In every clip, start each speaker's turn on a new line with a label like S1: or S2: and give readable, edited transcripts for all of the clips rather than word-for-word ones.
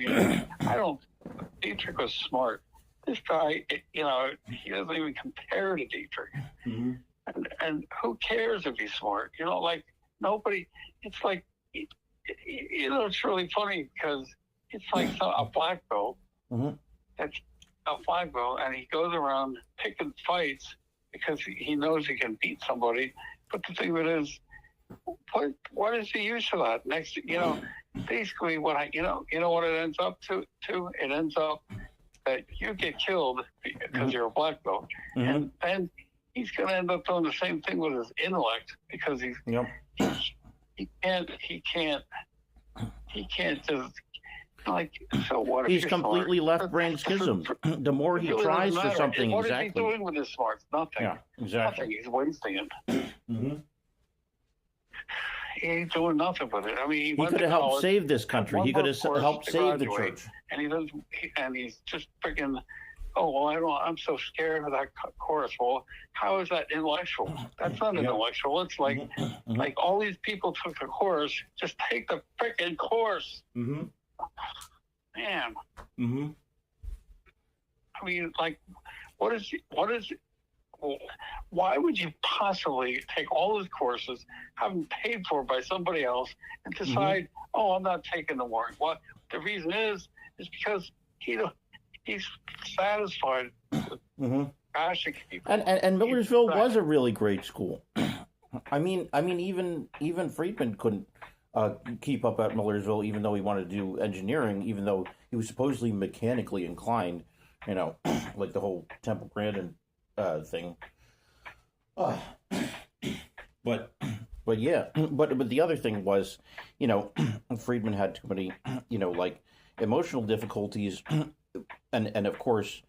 S1: I don't. Dietrich was smart. This guy, he doesn't even compare to Dietrich.
S2: Mm-hmm.
S1: And who cares if he's smart? Like nobody. It's like, it's really funny because it's like a black belt.
S2: Mm-hmm.
S1: That's a black belt, and he goes around picking fights because he knows he can beat somebody. But the thing of it is, what is the use of that? Next, basically what what it ends up to? It ends up that you get killed because you're a black belt, and he's going to end up doing the same thing with his intellect because he can't just so what?
S2: He's completely left-brain schism. The more he tries for something,
S1: what
S2: exactly.
S1: Is he doing with his smarts? Nothing.
S2: Yeah, exactly.
S1: Nothing. He's wasting it.
S2: Mm-hmm.
S1: He ain't doing nothing with it. I mean,
S2: he could have helped save this country. He could have helped save the church.
S1: And he's just freaking. Oh well, I'm so scared of that course. Well, how is that intellectual? That's not intellectual. It's like like all these people took the course. Just take the freaking course.
S2: Mm-hmm.
S1: Man.
S2: Mm-hmm.
S1: I mean, like, what is? Why would you possibly take all those courses, have them paid for by somebody else, and decide, oh, I'm not taking the warrant? What the reason is because he's satisfied with bashing people.
S2: And Millersville was a really great school. I mean, even Friedman couldn't keep up at Millersville, even though he wanted to do engineering, even though he was supposedly mechanically inclined. Like the whole Temple Grandin thing. But yeah, but the other thing was, Friedman had too many, like emotional difficulties, and of course,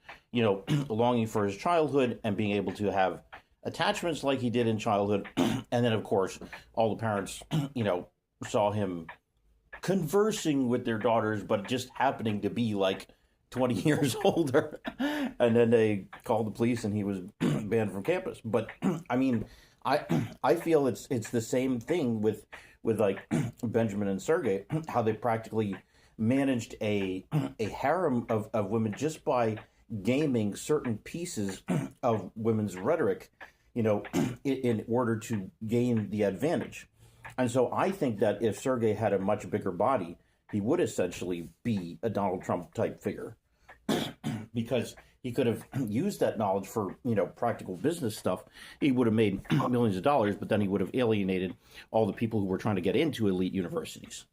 S2: longing for his childhood and being able to have attachments like he did in childhood, and then of course all the parents, saw him conversing with their daughters, but just happening to be like 20 years older, and then they called the police and he was banned from campus. But I mean, I feel it's the same thing with like Benjamin and Sergey, how they practically managed a harem of women just by gaming certain pieces of women's rhetoric, in order to gain the advantage. And so I think that if Sergey had a much bigger body, he would essentially be a Donald Trump type figure, because he could have used that knowledge for, practical business stuff. He would have made millions of dollars, but then he would have alienated all the people who were trying to get into elite universities.